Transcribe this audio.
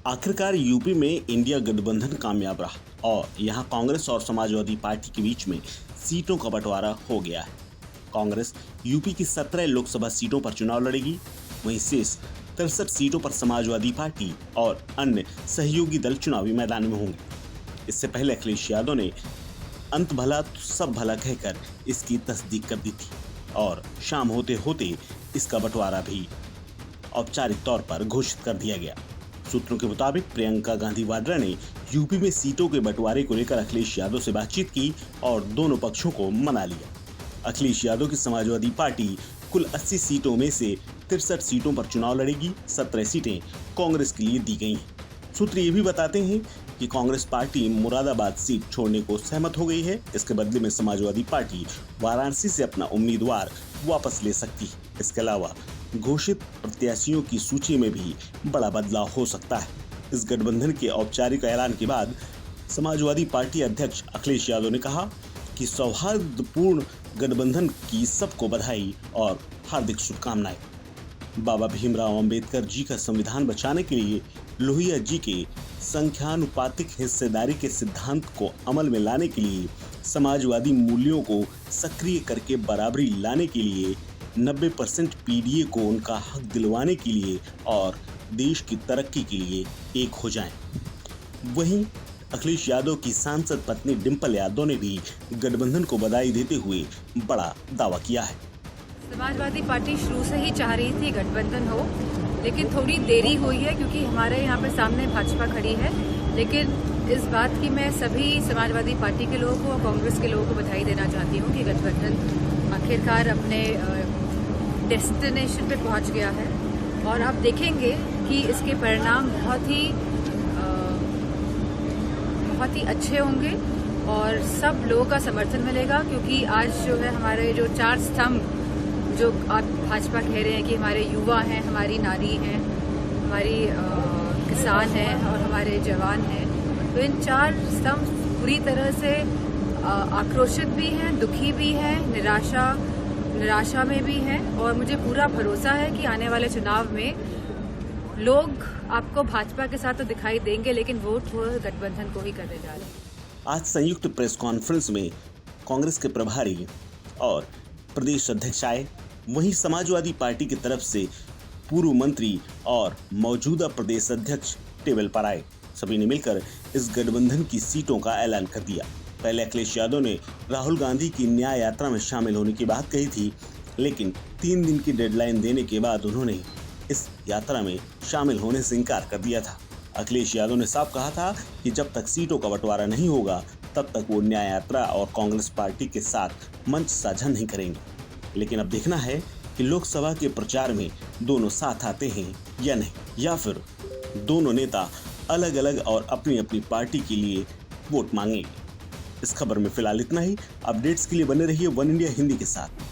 आखिरकार यूपी में इंडिया गठबंधन कामयाब रहा और यहां कांग्रेस और समाजवादी पार्टी के बीच में सीटों का बंटवारा हो गया है। कांग्रेस यूपी की 17 लोकसभा सीटों पर चुनाव लड़ेगी, वहीं शेष 63 सीटों पर समाजवादी पार्टी और अन्य सहयोगी दल चुनावी मैदान में होंगे। इससे पहले अखिलेश यादव ने अंत भला तो सब भला कहकर इसकी तस्दीक कर दी थी और शाम होते होते इसका बंटवारा भी औपचारिक तौर पर घोषित कर दिया गया। सूत्रों के मुताबिक प्रियंका गांधी वाड्रा ने यूपी में सीटों के बंटवारे को लेकर अखिलेश यादव से बातचीत की और दोनों पक्षों को मना लिया। अखिलेश यादव की समाजवादी पार्टी कुल 80 सीटों में से 63 सीटों पर चुनाव लड़ेगी, 17 सीटें कांग्रेस के लिए दी गई हैं। सूत्र ये भी बताते हैं कि कांग्रेस पार्टी मुरादाबाद सीट छोड़ने को सहमत हो गई है। इसके बदले में समाजवादी पार्टी वाराणसी से अपना उम्मीदवार वापस ले सकती है। इसके अलावा घोषित प्रत्याशियों की सूची में भी बड़ा बदलाव हो सकता है। इस गठबंधन के औपचारिक ऐलान के बाद समाजवादी पार्टी अध्यक्ष अखिलेश यादव ने कहा कि सौहार्दपूर्ण गठबंधन की सबको बधाई और हार्दिक शुभकामनाएं। बाबा भीमराव अंबेडकर जी का संविधान बचाने के लिए लोहिया जी के संख्यानुपातिक हिस्सेदारी के सिद्धांत को अमल में लाने के लिए, समाजवादी मूल्यों को सक्रिय करके बराबरी लाने के लिए, 90% पीडीए को उनका हक दिलवाने के लिए और देश की तरक्की के लिए एक हो जाएं। वहीं अखिलेश यादव की सांसद पत्नी डिंपल यादव ने भी गठबंधन को बधाई देते हुए बड़ा दावा किया है। समाजवादी पार्टी शुरू से ही चाह रही थी गठबंधन हो, लेकिन थोड़ी देरी हुई है क्योंकि हमारे यहाँ पे सामने भाजपा खड़ी है। लेकिन इस बात की मैं सभी समाजवादी पार्टी के लोगों को और कांग्रेस के लोगों को बधाई देना चाहती हूँ कि गठबंधन आखिरकार अपने डेस्टिनेशन पे पहुँच गया है और आप देखेंगे कि इसके परिणाम बहुत ही अच्छे होंगे और सब लोगों का समर्थन मिलेगा। क्योंकि आज जो है हमारे जो 4 स्तंभ जो आप भाजपा कह रहे हैं कि हमारे युवा हैं, हमारी नारी हैं, हमारी किसान हैं और हमारे जवान हैं, तो इन 4 स्तंभ पूरी तरह से आक्रोशित भी हैं, दुखी भी हैं, निराशा में भी हैं। और मुझे पूरा भरोसा है कि आने वाले चुनाव में लोग आपको भाजपा के साथ तो दिखाई देंगे, लेकिन वोट वो गठबंधन को ही करने जा रहे हैं। आज संयुक्त प्रेस कॉन्फ्रेंस में कांग्रेस के प्रभारी और प्रदेश अध्यक्ष आए, वहीं समाजवादी पार्टी की तरफ से पूर्व मंत्री और मौजूदा प्रदेश अध्यक्ष टेबल पर आए। सभी ने मिलकर इस गठबंधन की सीटों का ऐलान कर दिया। पहले अखिलेश यादव ने राहुल गांधी की न्याय यात्रा में शामिल होने की बात कही थी, लेकिन 3 दिन की डेडलाइन देने के बाद उन्होंने इस यात्रा में शामिल होने से इनकार कर दिया था। अखिलेश यादव ने साफ कहा था कि जब तक सीटों का बंटवारा नहीं होगा तब तक वो न्याय यात्रा और कांग्रेस पार्टी के साथ मंच साझा नहीं करेंगे। लेकिन अब देखना है कि लोकसभा के प्रचार में दोनों साथ आते हैं या नहीं, या फिर दोनों नेता अलग अलग और अपनी अपनी पार्टी के लिए वोट मांगेंगे। इस खबर में फिलहाल इतना ही। अपडेट्स के लिए बने रहिए वन इंडिया हिंदी के साथ।